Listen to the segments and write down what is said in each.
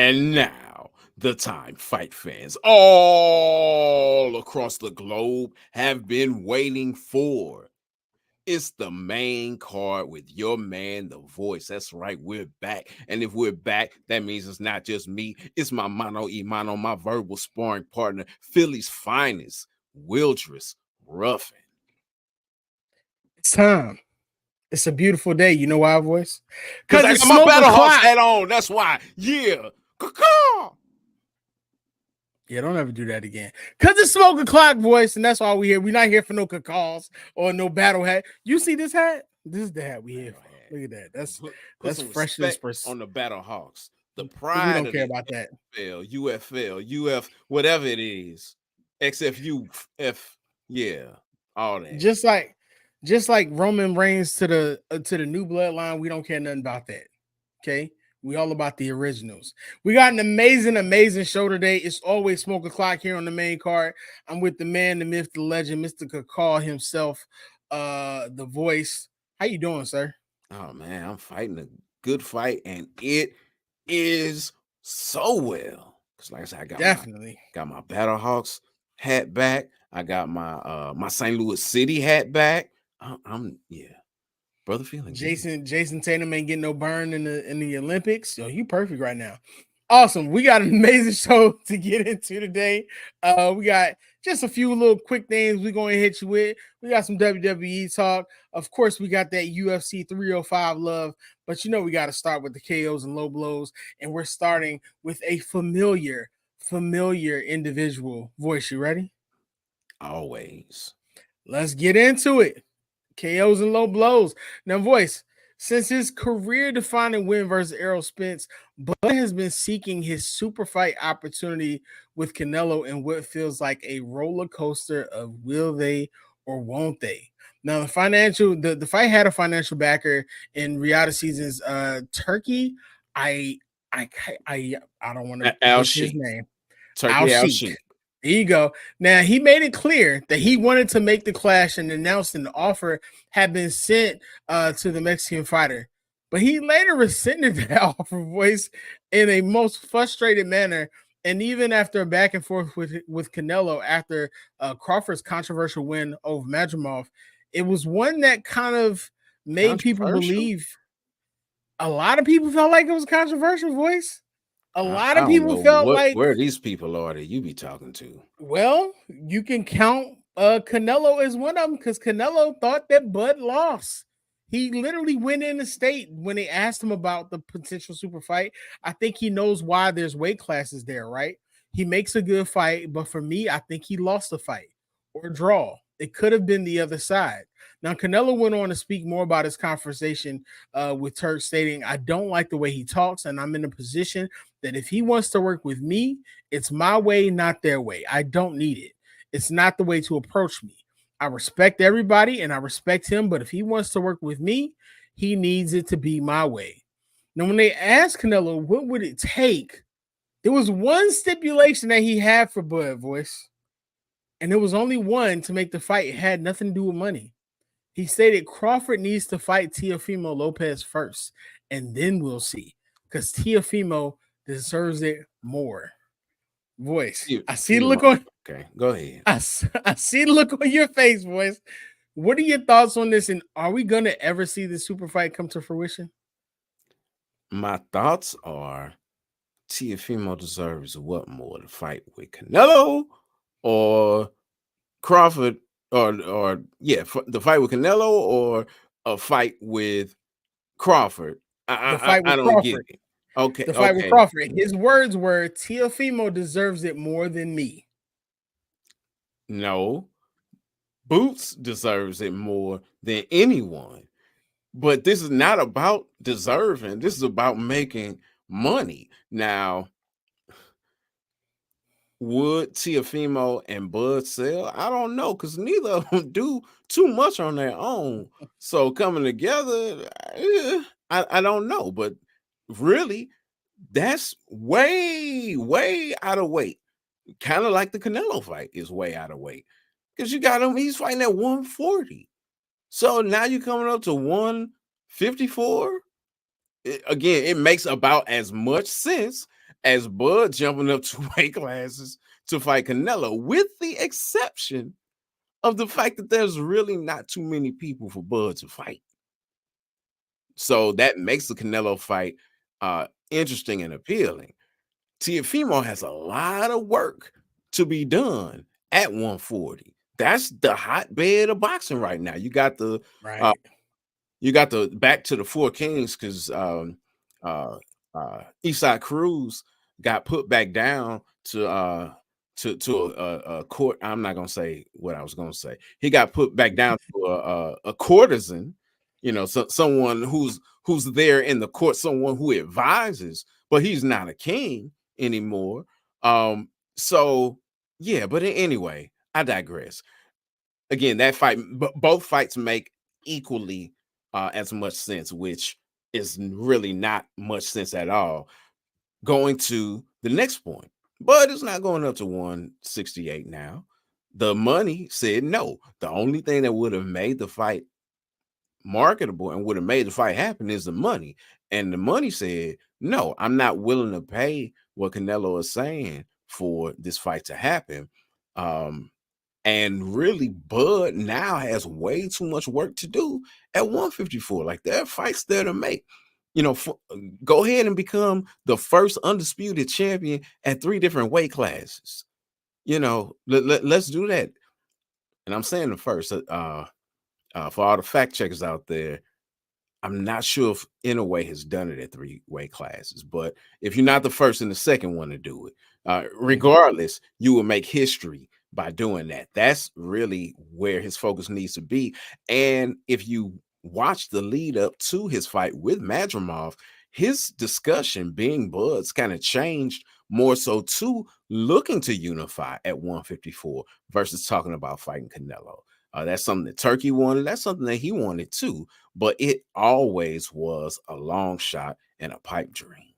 And now, the time fight fans all across the globe have been waiting for. It's the main card with your man, The Voice. That's right, we're back. And if we're back, that means it's not just me. It's my mano y mano, my verbal sparring partner, Philly's finest, Wildress Ruffin. It's time. It's a beautiful day. You know why, Voice? Because I got my Battle Hawks hat on. That's why. Yeah. Caw-caw. Yeah, don't ever do that again. Because it's smoke o'clock, Voice, and that's all we here. We're not here for no cacaws or no battle hat. You see this hat? This is the hat we here for. Look at that. That's freshness on the Battle Hawks. The pride. We don't care about that. UFL, UF, whatever it is. XFU, F, yeah, all that. Just like Roman Reigns to the new bloodline, we don't care nothing about that. Okay. We all about the originals. We got an amazing show today. It's always smoke o'clock here on the main card. I'm with the man, the myth, the legend, Mr. Cacaw himself, The Voice. How you doing, sir? Oh man, I'm fighting a good fight, and it is so well. Because like I said, I got my Battle Hawks hat back. I got my my St. Louis City hat back. I'm brother feeling Jason Tatum ain't getting no burn in the Olympics. So you perfect right now. Awesome. We got an amazing show to get into today. We got just a few little quick things we're going to hit you with. We got some WWE talk. Of course, we got that UFC 305 love, but you know we got to start with the KOs and low blows, and we're starting with a familiar individual. Voice, you ready? Always. Let's get into it. KOs and low blows. Now, Voice, since his career-defining win versus Errol Spence, Bud has been seeking his super fight opportunity with Canelo in what feels like a roller coaster of will they or won't they. Now, the fight had a financial backer in Riyadh Season's Turkey. I don't want to butcher his name. Turkey Al-Sheikh. There you go. Now, he made it clear that he wanted to make the clash and announced an offer had been sent to the Mexican fighter. But he later rescinded that offer, Voice, in a most frustrated manner. And even after a back and forth with Canelo after Crawford's controversial win over Madrimov, it was one that kind of made people believe. A lot of people felt like it was controversial, Voice. A lot of people felt like where these people are that you be talking to. Well, you can count Canelo as one of them because Canelo thought that Bud lost. He literally went in the state when they asked him about the potential super fight. I think he knows why there's weight classes there, right? He makes a good fight, but for me, I think he lost the fight or draw. It could have been the other side. Now, Canelo went on to speak more about his conversation with Turk, stating, I don't like the way he talks, and I'm in a position that if he wants to work with me, it's my way, not their way. I don't need it. It's not the way to approach me. I respect everybody, and I respect him, but if he wants to work with me, he needs it to be my way. Now, when they asked Canelo, what would it take? There was one stipulation that he had for Bud, Voice. And there was only one to make the fight. It had nothing to do with money. He stated Crawford needs to fight Teofimo Lopez first, and then we'll see. Because Teofimo deserves it more. Voice. I see the look on. Okay, go ahead. I see the look on your face, Voice. What are your thoughts on this? And are we going to ever see the super fight come to fruition? My thoughts are Teofimo deserves what more? To fight with Canelo or Crawford, or the fight with Canelo or a fight with Crawford. I don't get it. Okay, the fight with Crawford. His words were, Teofimo deserves it more than me. No, Boots deserves it more than anyone. But this is not about deserving. This is about making money. Now, would Teofimo and Bud sell? I don't know, because neither of them do too much on their own. So coming together, I don't know. But really, that's way out of weight. Kind of like the Canelo fight is way out of weight. Because you got him, he's fighting at 140. So now you're coming up to 154. Again, it makes about as much sense as Bud jumping up 2 weight classes to fight Canelo, with the exception of the fact that there's really not too many people for Bud to fight. So that makes the Canelo fight interesting and appealing. Teofimo has a lot of work to be done at 140. That's the hotbed of boxing right now. Right. You got the back to the Four Kings because Eastside Cruz got put back down to a court. I'm not gonna say what I was gonna say. He got put back down to a courtesan, someone who's there in the court, someone who advises, but he's not a king anymore. So yeah, but anyway, I digress. Again, that fight, both fights make equally as much sense, which is really not much sense at all. Going to the next point, but it's not going up to 168 now. The money said no. The only thing that would have made the fight marketable and would have made the fight happen is the money. And the money said, no, I'm not willing to pay what Canelo is saying for this fight to happen. And really, Bud now has way too much work to do at 154. Like, there are fights there to make. Go ahead and become the first undisputed champion at 3 different weight classes. Let's do that. And I'm saying the first, for all the fact checkers out there, I'm not sure if Inouye has done it at 3 weight classes, but if you're not the first and the second one to do it, regardless, you will make history by doing that. That's really where his focus needs to be. And if you watch the lead up to his fight with Madrimov, his discussion, being Bud's, kind of changed more so to looking to unify at 154 versus talking about fighting Canelo. That's something that Turkey wanted. That's something that he wanted too. But it always was a long shot and a pipe dream.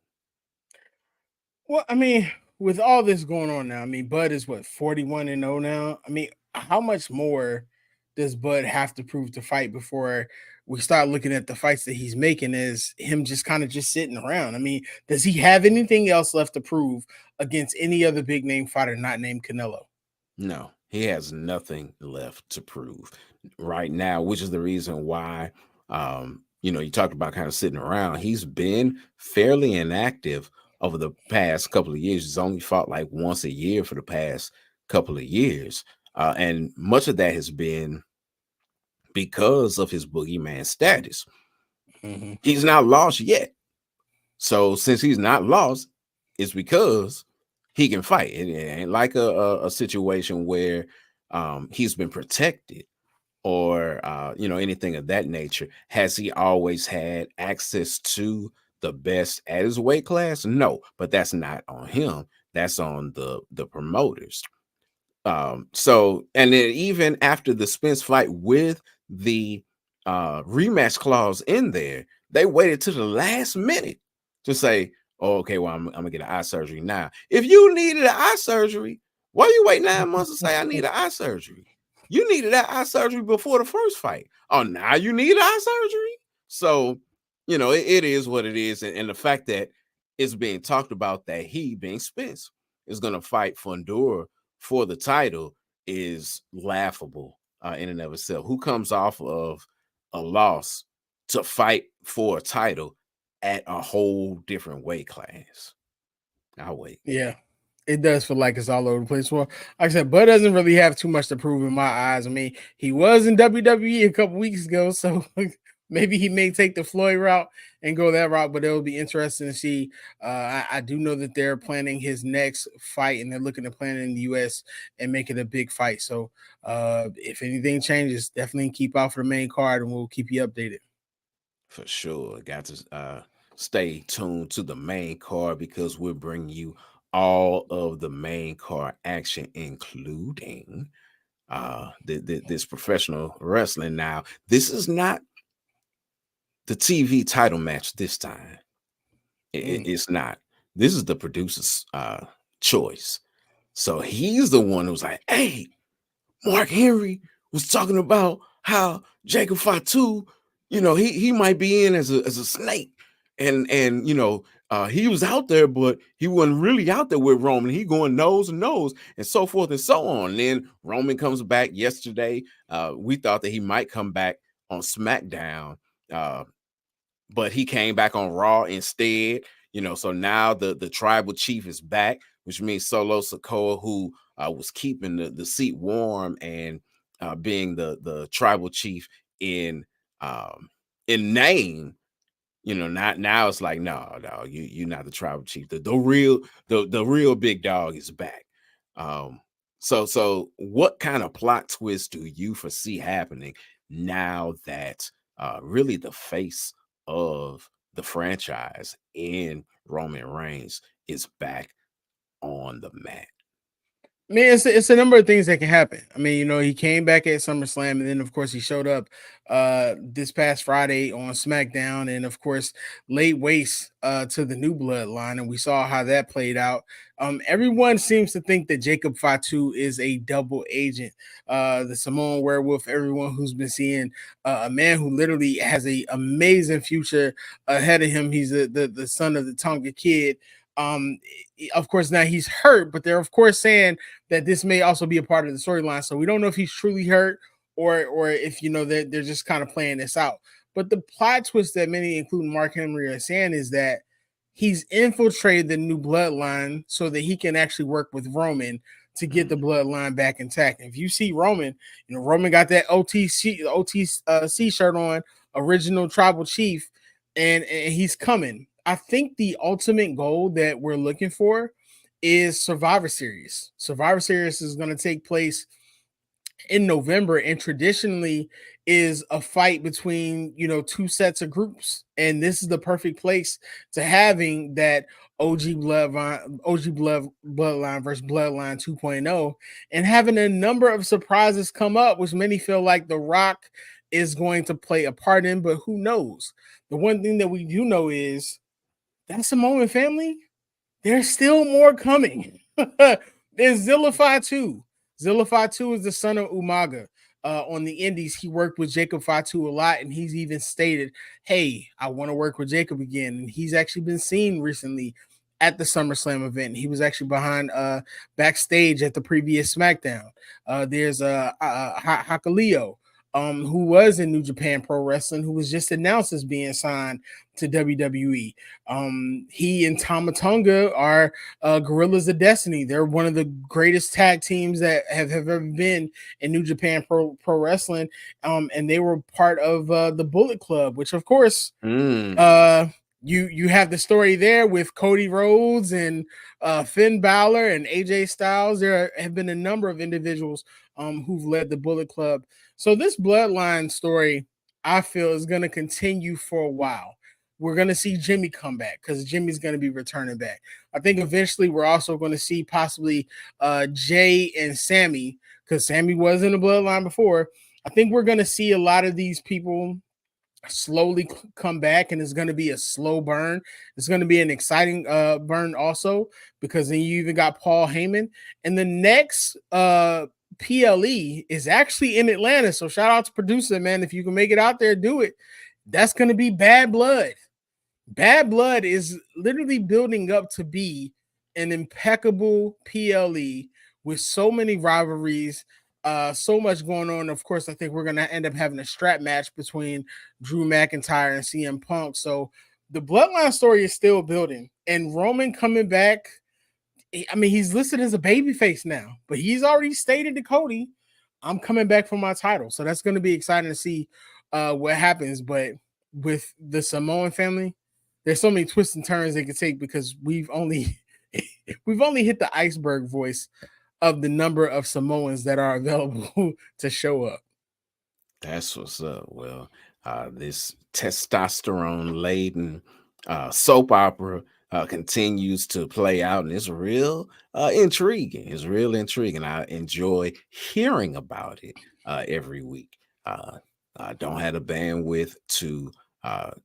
Well, I mean, with all this going on now, I mean, Bud is what, 41-0 now? I mean, how much more does Bud have to prove to fight before we start looking at the fights that he's making as him just kind of just sitting around? I mean, does he have anything else left to prove against any other big name fighter not named Canelo? No, he has nothing left to prove right now, which is the reason why, you talked about kind of sitting around. He's been fairly inactive over the past couple of years. He's only fought like once a year for the past couple of years. And much of that has been because of his boogeyman status. Mm-hmm. He's not lost yet. So since he's not lost, it's because he can fight. It ain't like a situation where he's been protected or anything of that nature. Has he always had access to the best at his weight class? No, but that's not on him. That's on the promoters. So, and then even after the Spence fight with the rematch clause in there, they waited to the last minute to say, oh, okay, well, I'm gonna get an eye surgery now. If you needed an eye surgery, why you wait 9 months to say I need an eye surgery? You needed that eye surgery before the first fight. Oh, now you need eye surgery? So, it is what it is. And the fact that it's being talked about that he, being Spence, is gonna fight Fundora for the title is laughable in and of itself. Who comes off of a loss to fight for a title at a whole different weight class? I'll wait. Yeah, it does feel like it's all over the place. Well, like I said, Bud doesn't really have too much to prove in my eyes. I mean, he was in WWE a couple weeks ago, so maybe he may take the Floyd route and go that route, but it'll be interesting to see. I do know that they're planning his next fight and they're looking to plan it in the US and make it a big fight. So if anything changes, definitely keep out for the main card and we'll keep you updated. For sure. Got to stay tuned to the main card because we'll bring you all of the main card action, including this professional wrestling. Now, this is not the TV title match this time. It's not. This is the producer's choice. So he's the one who's like, hey, Mark Henry was talking about how Jacob Fatu, he might be in as a snake. And He was out there, but he wasn't really out there with Roman. He going nose to nose and so forth and so on. And then Roman comes back yesterday. We thought that he might come back on SmackDown, uh, but he came back on Raw instead. So now the tribal chief is back, which means Solo Sikoa, who was keeping the seat warm and being the tribal chief in name. Not now it's like, no, you're not the tribal chief. The real big dog is back. So what kind of plot twist do you foresee happening now that really the face of the franchise in Roman Reigns is back on the mat? I mean, it's a number of things that can happen. I mean, he came back at SummerSlam, and then of course he showed up this past Friday on SmackDown, and of course laid waste to the new bloodline, and we saw how that played out. Everyone seems to think that Jacob Fatu is a double agent, the Samoan werewolf. Everyone who's been seeing a man who literally has a amazing future ahead of him. He's the son of the Tonga Kid. Of course, now he's hurt, but they're of course saying that this may also be a part of the storyline. So we don't know if he's truly hurt or if they're just kind of playing this out. But the plot twist that many, including Mark Henry, are saying is that he's infiltrated the new bloodline so that he can actually work with Roman to get the bloodline back intact. And if you see Roman, Roman got that OTC shirt on, original tribal chief, and he's coming. I think the ultimate goal that we're looking for is Survivor Series. Survivor Series is going to take place in November, and traditionally is a fight between two sets of groups, and this is the perfect place to having that bloodline versus Bloodline 2.0, and having a number of surprises come up, which many feel like The Rock is going to play a part in, but who knows? The one thing that we do know is that Samoan family, there's still more coming. There's Zilla 2. Zilla 2 is the son of Umaga. On the Indies, he worked with Jacob Fatu a lot, and he's even stated, hey, I want to work with Jacob again. And he's actually been seen recently at the SummerSlam event. He was actually behind backstage at the previous SmackDown. There's Hakaleo, who was in New Japan Pro Wrestling, who was just announced as being signed to WWE. He and Tama Tonga are Gorillas of Destiny. They're one of the greatest tag teams that have ever been in New Japan Pro Wrestling. And they were part of the Bullet Club, which of course you have the story there with Cody Rhodes and Finn Balor and AJ Styles. There have been a number of individuals who've led the Bullet Club. So this bloodline story, I feel, is going to continue for a while. We're going to see Jimmy come back because Jimmy's going to be returning back. I think eventually we're also going to see possibly Jay and Sammy, because Sammy was in the bloodline before. I think we're going to see a lot of these people slowly come back, and it's going to be a slow burn. It's going to be an exciting burn also, because then you even got Paul Heyman, and the next PLE is actually in Atlanta. So shout out to producer, man. If you can make it out there, do it. That's going to be Bad Blood. Bad Blood is literally building up to be an impeccable PLE with so many rivalries, so much going on. Of course, I think we're going to end up having a strap match between Drew McIntyre and CM Punk. So the bloodline story is still building, and Roman coming back. I mean, he's listed as a babyface now, but he's already stated to Cody, I'm coming back for my title. So that's going to be exciting to see what happens. But with the Samoan family, there's so many twists and turns they could take, because we've only hit the iceberg voice of the number of Samoans that are available to show up. That's what's up. Well, this testosterone-laden soap opera continues to play out, and it's real intriguing. It's real intriguing. I enjoy hearing about it every week. I don't have the bandwidth to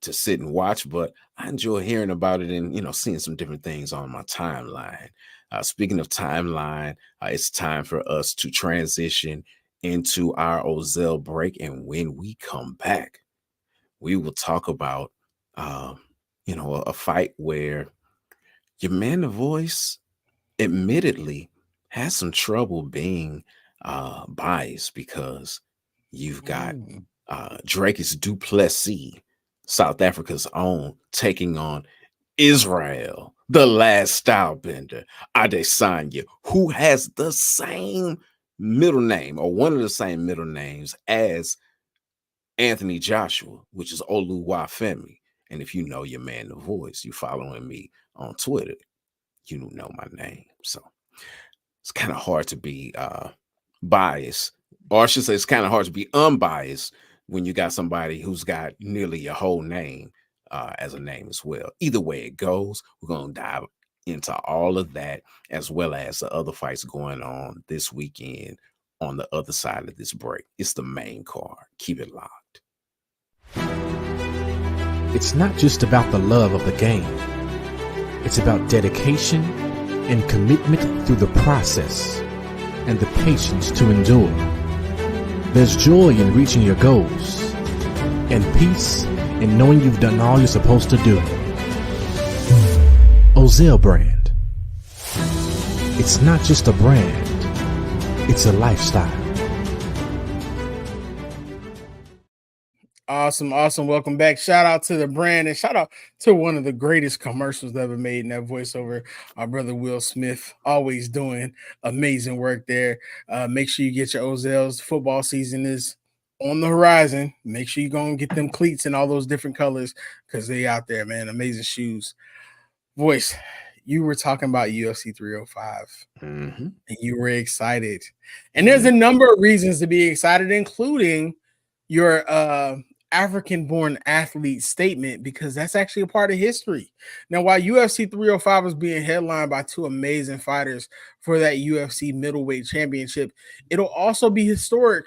sit and watch, but I enjoy hearing about it and seeing some different things on my timeline. Speaking of timeline, it's time for us to transition into our Ozell break, and when we come back, we will talk about a fight where your man, the voice, admittedly has some trouble being biased because you've got Mm. Dricus du Plessis, South Africa's own, taking on Israel, the last stylebender, Adesanya, who has the same middle name or one of the same middle names as Anthony Joshua, which is Oluwafemi. And if you know your man, the voice, you following me on Twitter, you know my name. So it's kind of hard to be biased, or I should say, it's kind of hard to be unbiased when you got somebody who's got nearly your whole name as a name as well. Either way it goes, we're going to dive into all of that as well as the other fights going on this weekend on the other side of this break. It's the main card. Keep it locked. It's not just about the love of the game. It's about dedication and commitment through the process and the patience to endure. There's joy in reaching your goals and peace in knowing you've done all you're supposed to do. Ozell brand. It's not just a brand, it's a lifestyle. Awesome. Welcome back. Shout out to the brand and shout out to one of the greatest commercials ever made in that voiceover. Our brother Will Smith, always doing amazing work there. Make sure you get your Ozells. Football season is on the horizon. Make sure you go and get them cleats in all those different colors because they out there, man. Amazing shoes. Voice, you were talking about UFC 305 and you were excited. And there's a number of reasons to be excited, including your African-born athlete statement, because that's actually a part of history. Now, while UFC 305 was being headlined by two amazing fighters for that UFC middleweight championship, it'll also be historic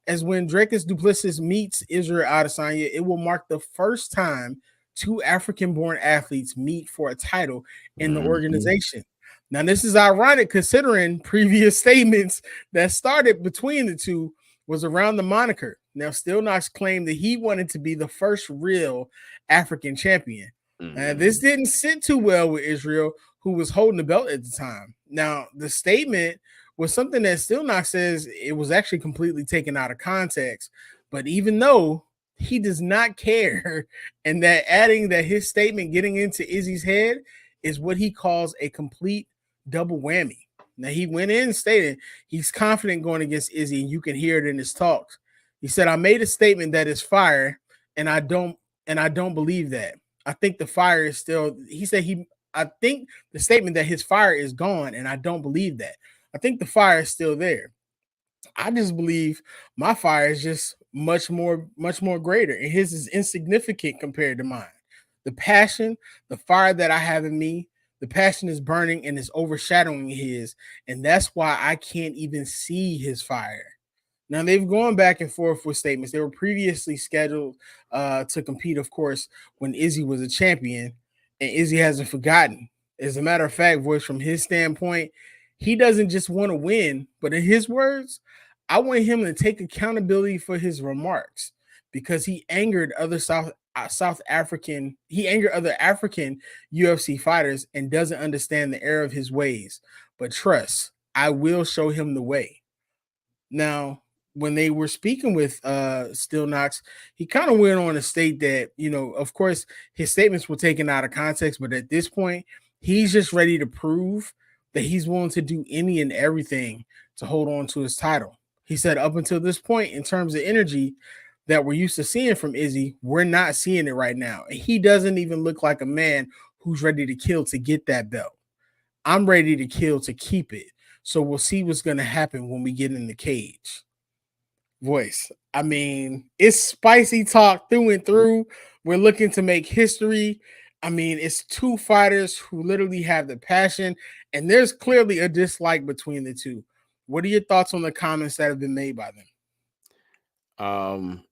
as when Dricus du Plessis meets Israel Adesanya. It will mark the first time two African-born athletes meet for a title in the organization. Now, this is ironic considering previous statements that started between the two was around the moniker. Now, Still Knox claimed that he wanted to be the first real African champion. This didn't sit too well with Israel, who was holding the belt at the time. Now, the statement was something that Still Knox says it was actually completely taken out of context. But even though he does not care, and that adding that his statement getting into Izzy's head is what he calls a complete double whammy. Now, he went in stating he's confident going against Izzy, and you can hear it in his talks. He said, I made a statement that is fire, and I don't believe that. I think the fire is still, he said I think the statement that his fire is gone, and I don't believe that. I think the fire is still there. I just believe my fire is just much more greater, and his is insignificant compared to mine. The passion, the fire that I have in me, the passion is burning and is overshadowing his, and that's why I can't even see his fire. Now, they've gone back and forth with statements. They were previously scheduled to compete, of course, when Izzy was a champion, and Izzy hasn't forgotten. As a matter of fact, voice, from his standpoint, he doesn't just want to win, but in his words, I want him to take accountability for his remarks because he angered other African UFC fighters and doesn't understand the error of his ways. But trust, I will show him the way. Now, when they were speaking with Still Knox, he kind of went on to state that, of course, his statements were taken out of context, but at this point, he's just ready to prove that he's willing to do any and everything to hold on to his title. He said up until this point, in terms of energy that we're used to seeing from Izzy, we're not seeing it right now. He doesn't even look like a man who's ready to kill to get that belt. I'm ready to kill to keep it. So we'll see what's going to happen when we get in the cage. Voice, I mean, it's spicy talk through and through. We're looking to make history. I mean, it's two fighters who literally have the passion, and there's clearly a dislike between the two. What are your thoughts on the comments that have been made by them?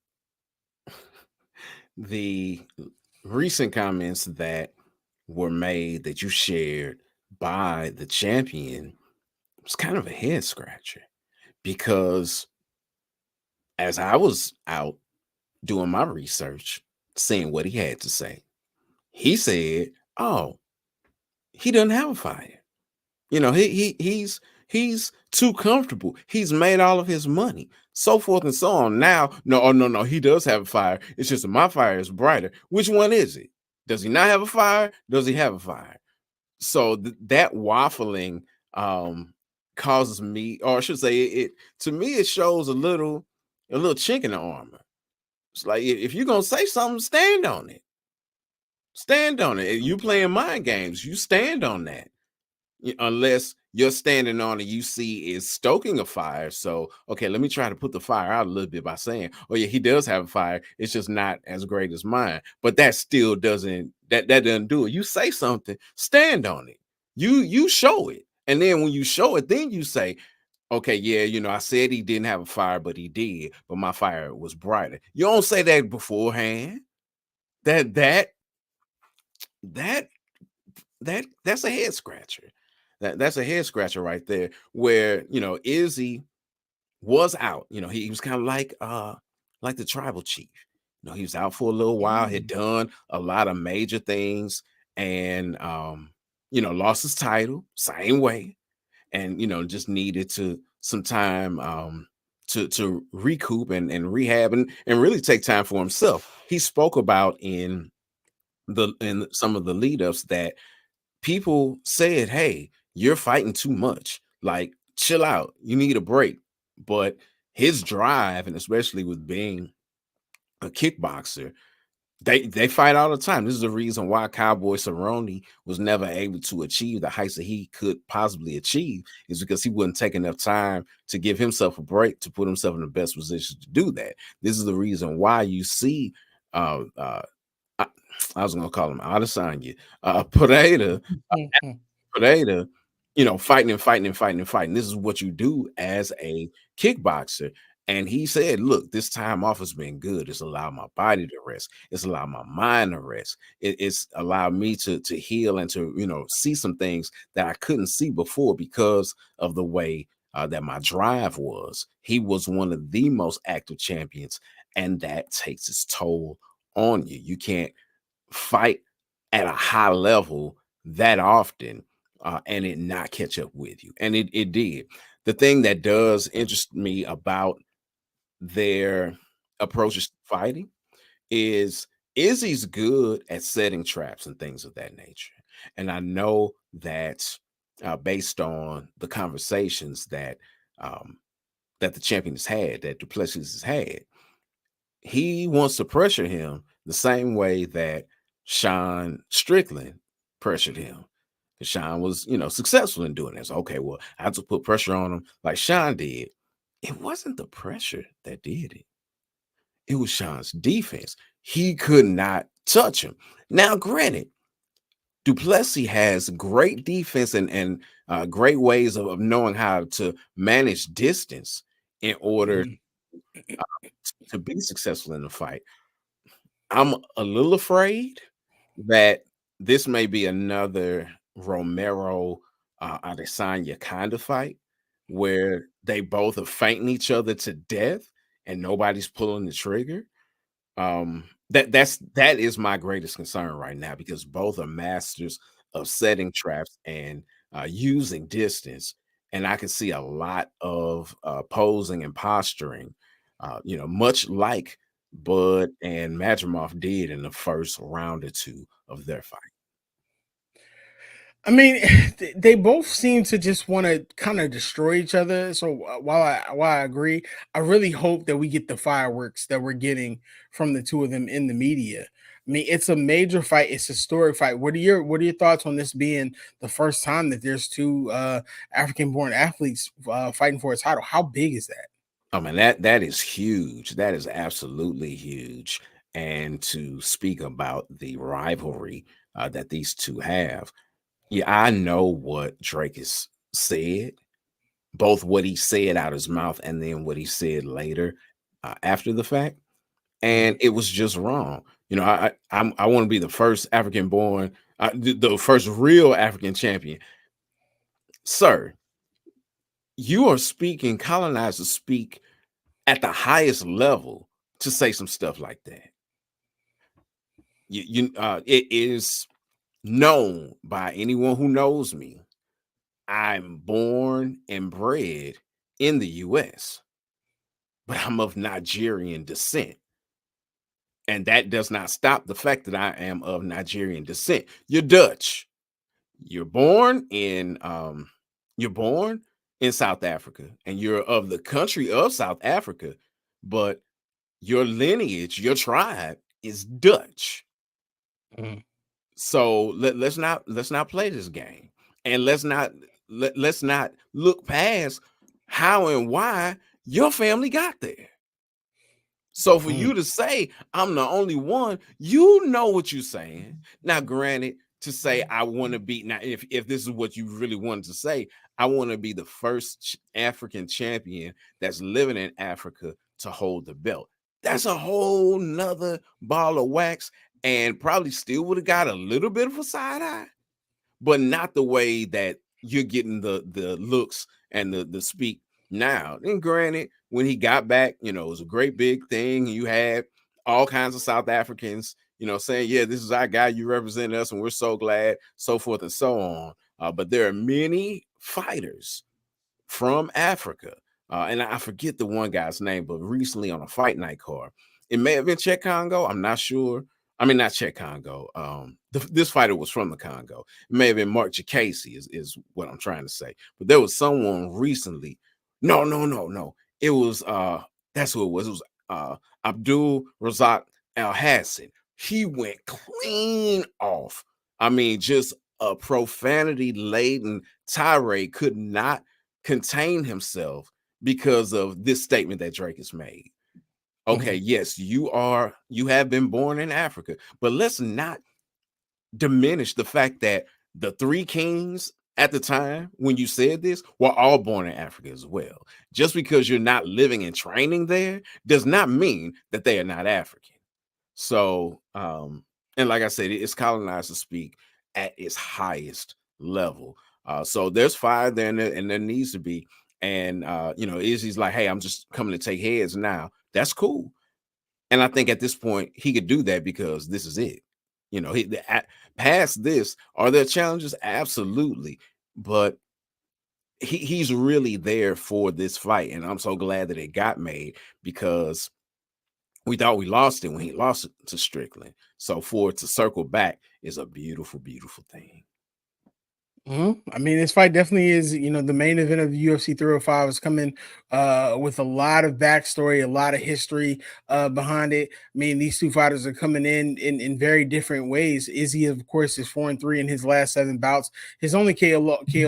The recent comments that were made that you shared by the champion was kind of a head scratcher, because as I was out doing my research, seeing what he had to say, he said, "Oh, he doesn't have a fire. He's too comfortable. He's made all of his money, so forth and so on. Now, no, oh no, he does have a fire. It's just that my fire is brighter. Which one is it? Does he not have a fire? Does he have a fire?" So that waffling causes me, or I should say, it to me it shows a little chink in the armor. It's like if you're gonna say something, stand on it. Stand on it. If you playing mind games, you stand on that. Unless you're standing on it, you see is stoking a fire. So, okay, let me try to put the fire out a little bit by saying, "Oh yeah, he does have a fire. It's just not as great as mine." But that still that doesn't do it. You say something, stand on it. You show it, and then when you show it, then you say, "Okay, yeah, I said he didn't have a fire, but he did. But my fire was brighter." You don't say that beforehand. That that that that's a head scratcher. That's a head scratcher right there. Where Izzy was out. He was kind of like the tribal chief. He was out for a little while, had done a lot of major things, and lost his title same way, and just needed to some time to recoup and rehab and really take time for himself. He spoke about in some of the lead ups that people said, "Hey, you're fighting too much. Like, chill out. You need a break." But his drive, and especially with being a kickboxer, they fight all the time. This is the reason why Cowboy Cerrone was never able to achieve the heights that he could possibly achieve, is because he wouldn't take enough time to give himself a break to put himself in the best position to do that. This is the reason why you see I, I was gonna call him Adesanya, Pereira, Pereira, fighting and fighting and fighting and fighting. This is what you do as a kickboxer. And he said, "Look, this time off has been good. It's allowed my body to rest. It's allowed my mind to rest. It's allowed me to heal and to see some things that I couldn't see before because of the way that my drive was." He was one of the most active champions, and that takes its toll on you. You can't fight at a high level that often and it not catch up with you. And it did. The thing that does interest me about their approaches to fighting is Izzy's good at setting traps and things of that nature. And I know that based on the conversations that the champion has had, that Duplessis has had, he wants to pressure him the same way that Sean Strickland pressured him. Sean was, successful in doing this. Okay, well, I have to put pressure on him like Sean did. It wasn't the pressure that did it. It was Sean's defense. He could not touch him. Now, granted, Duplessis has great defense and great ways of knowing how to manage distance in order to be successful in the fight. I'm a little afraid that this may be another Romero Adesanya kind of fight where they both are fighting each other to death and nobody's pulling the trigger. That is my greatest concern right now, because both are masters of setting traps and using distance, and I can see a lot of posing and posturing, much like Bud and Madrimov did in the first round or two of their fight. I mean, they both seem to just want to kind of destroy each other. So while I agree, I really hope that we get the fireworks that we're getting from the two of them in the media. I mean, it's a major fight. It's a historic fight. What are your thoughts on this being the first time that there's two African-born athletes fighting for a title? How big is that? I mean, that is huge. That is absolutely huge. And to speak about the rivalry that these two have, yeah, I know what Dricus said, both what he said out his mouth and then what he said later after the fact, and it was just wrong. I want to be the first African born, the first real African champion, sir. You are speaking. Colonizers speak at the highest level to say some stuff like that. it is known by anyone who knows me. I'm born and bred in the US, but I'm of Nigerian descent. And that does not stop the fact that I am of Nigerian descent. You're Dutch. You're born in South Africa, and you're of the country of South Africa, but your lineage, your tribe is Dutch. So let's not play this game, and let's not look past how and why your family got there. So for you to say I'm the only one, you know what you're saying. Now, granted, to say I want to be, now if this is what you really wanted to say, I want to be the first African champion that's living in Africa to hold the belt. That's a whole nother ball of wax, and probably still would have got a little bit of a side eye, but not the way that you're getting the looks and the speak now. And granted, when he got back, it was a great big thing. You had all kinds of South Africans, saying, yeah, this is our guy, you represent us, and we're so glad, so forth and so on. But there are many fighters from Africa, and I forget the one guy's name, but recently on a fight night card, it may have been Czech Congo, I'm not sure. I mean, not Czech Congo. This fighter was from the Congo. It may have been Mark Jacasey is what I'm trying to say. But there was someone recently. No. It was that's who it was. It was Abdul Razak Al Hassan. He went clean off. I mean, just a profanity laden tirade, could not contain himself because of this statement that Dricus made. Okay, yes, you have been born in Africa, but let's not diminish the fact that the three kings at the time when you said this were all born in Africa as well. Just because you're not living and training there does not mean that they are not African. So, and like I said, it's colonized to speak at its highest level. So there's fire there, and there needs to be. And Izzy's like, hey, I'm just coming to take heads now. That's cool. And I think at this point he could do that because this is it. Past this, are there challenges? Absolutely. But he's really there for this fight. And I'm so glad that it got made, because we thought we lost it when he lost it to Strickland. So for it to circle back is a beautiful, beautiful thing. I mean, this fight definitely is, the main event of the UFC 305 is coming with a lot of backstory, a lot of history behind it. I mean, these two fighters are coming in very different ways. Izzy, of course, is 4-3 in his last 7 bouts. His only KO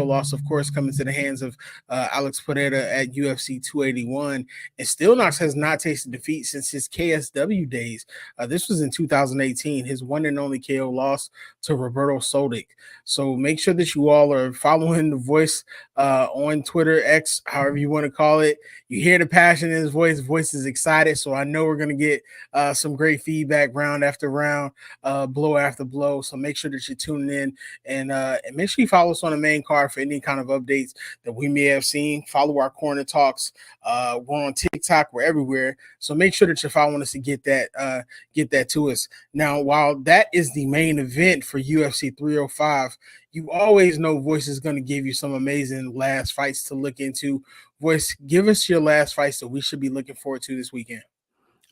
loss, of course, coming to the hands of Alex Pereira at UFC 281. And Stillnox has not tasted defeat since his KSW days. This was in 2018, his one and only KO loss to Roberto Soldic. So make sure that you all are following the voice on Twitter, X, however you want to call it. You hear the passion in his voice. Voice is excited. So I know we're going to get some great feedback round after round, blow after blow. So make sure that you're tuning in, and make sure you follow us on the main card for any kind of updates that we may have seen. Follow our Corner Talks. We're on TikTok. We're everywhere. So make sure that you're following us to get that to us. Now, while that is the main event for UFC 305, you always know Voice is going to give you some amazing last fights to look into. Voice, give us your last fights that we should be looking forward to this weekend.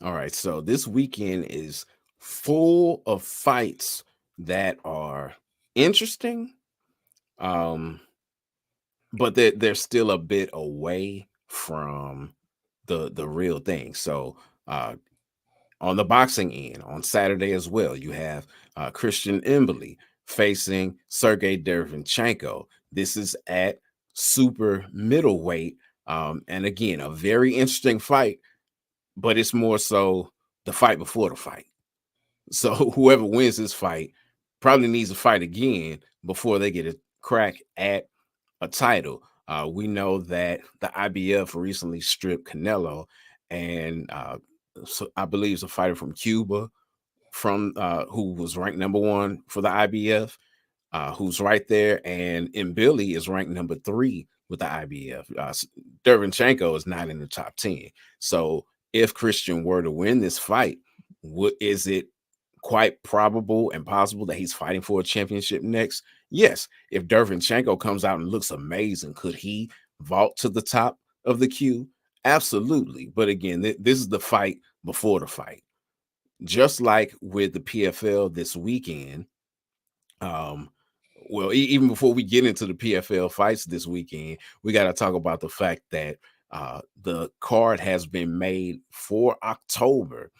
All right, so this weekend is full of fights that are interesting, but they're still a bit away from the real thing. So on the boxing end, on Saturday as well, you have Christian Emboli facing Sergey Derevyanchenko. This is at super middleweight. And again, a very interesting fight, but it's more so the fight before the fight. So whoever wins this fight probably needs to fight again before they get a crack at a title. We know that the IBF recently stripped Canelo, and so I believe it's a fighter from Cuba from who was ranked number 1 for the IBF, who's right there, and Mbili is ranked number 3 with the IBF. Derevyanchenko is not in the top 10. So if Christian were to win this fight, is it quite probable and possible that he's fighting for a championship next? Yes. If Derevyanchenko comes out and looks amazing, could he vault to the top of the queue? Absolutely. But again, this is the fight before the fight. Just like with the PFL this weekend, well, even before we get into the PFL fights this weekend, we got to talk about the fact that the card has been made for October.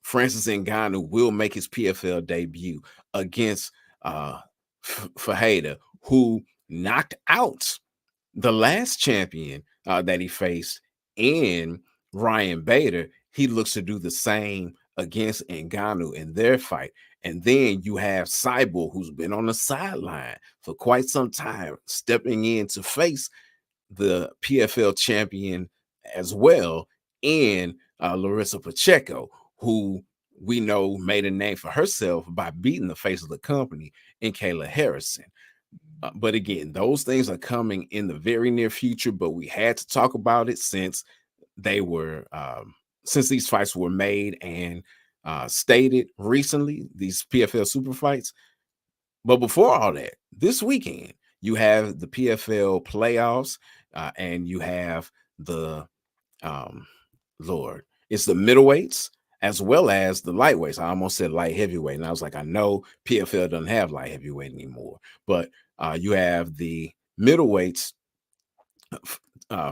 Francis Ngannou will make his PFL debut against Fajeda, who knocked out the last champion that he faced in Ryan Bader. He looks to do the same against Ngannou in their fight. And then you have Cyborg, who's been on the sideline for quite some time, stepping in to face the PFL champion as well, and Larissa Pacheco, who we know made a name for herself by beating the face of the company in Kayla Harrison. But again, those things are coming in the very near future, but we had to talk about it since they were since these fights were made and stated recently, these PFL super fights. But before all that, this weekend you have the PFL playoffs, and you have the it's the middleweights as well as the lightweights. I almost said light heavyweight, and I was like, I know PFL doesn't have light heavyweight anymore, but you have the middleweights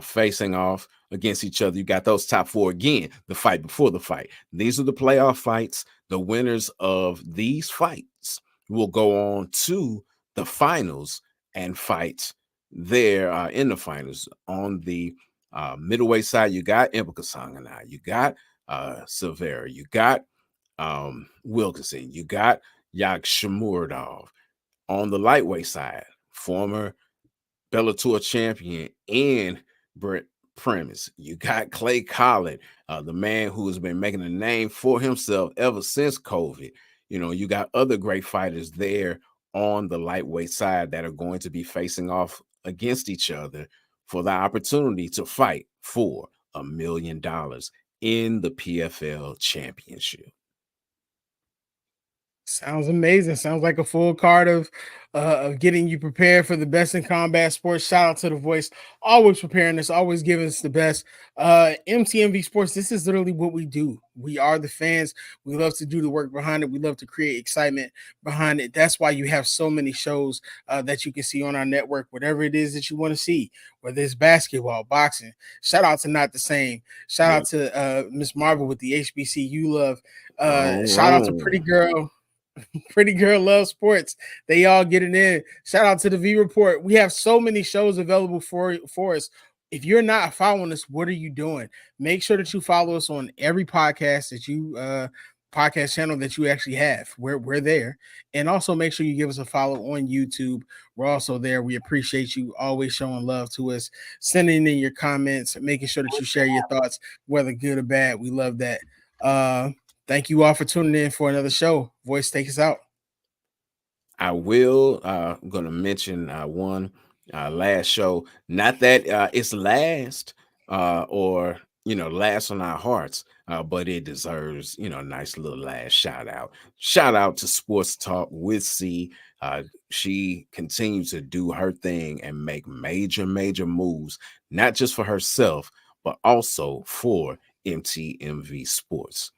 facing off against each other. You got those top four again, the fight before the fight. These are the playoff fights. The winners of these fights will go on to the finals and fight there in the finals. On the middleweight side, you got Impa, you got Silveira, you got Wilkinson, you got Yagshimuradov. On the lightweight side, former Bellator champion and Brett Premise, you got Clay Collin, the man who has been making a name for himself ever since COVID. You know, you got other great fighters there on the lightweight side that are going to be facing off against each other for the opportunity to fight for $1 million in the PFL championship. Sounds amazing. Sounds like a full card of getting you prepared for the best in combat sports. Shout out to the voice, always preparing us, always giving us the best. MTMV Sports, this is literally what we do. We are the fans. We love to do the work behind it. We love to create excitement behind it. That's why you have so many shows that you can see on our network, whatever it is that you want to see, whether it's basketball, boxing. Shout out to Not the Same. Shout out to Miss Marvel with the HBCU love. Shout out to Pretty Girl. Pretty Girl Love Sports. They all get it in. Shout out to the V Report. We have so many shows available for us. If you're not following us, what are you doing? Make sure that you follow us on every podcast that you podcast channel that you actually have. We're there. And also make sure you give us a follow on YouTube. We're also there. We appreciate you always showing love to us, sending in your comments, making sure that you share your thoughts, whether good or bad. We love that. Thank you all for tuning in for another show. Voice, take us out. I will. I'm going to mention one last show. Not that it's last or, last on our hearts, but it deserves, a nice little last shout out. Shout out to Sports Talk with C. She continues to do her thing and make major moves, not just for herself, but also for MTMV Sports.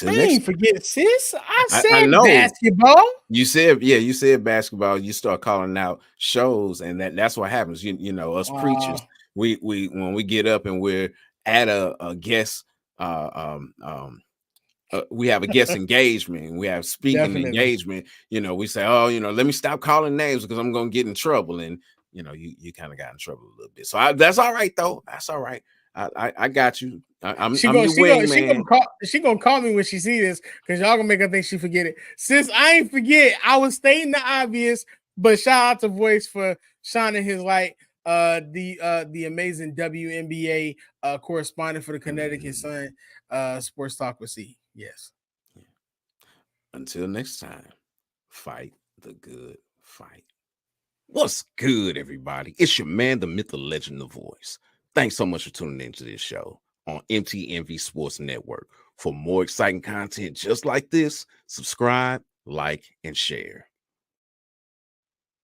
I ain't forget, sis. I said basketball. You said basketball. You start calling out shows, and that's what happens. Us preachers, we when we get up and we're at a guest, we have a guest engagement, we have speaking engagement. We say, let me stop calling names because I'm gonna get in trouble, and you kind of got in trouble a little bit. So that's all right though. That's all right. I got you. She gonna call me when she see this because y'all gonna make her think she forget it. Sis, I ain't forget. I was stating the obvious, but shout out to Voice for shining his light. The amazing WNBA correspondent for the Connecticut Sun, Sports Talk with C. Yes. Until next time, fight the good fight. What's good, everybody? It's your man, the myth, the legend, the voice. Thanks so much for tuning into this show. on MTMV Sports Network. For more exciting content just like this, subscribe, like, and share.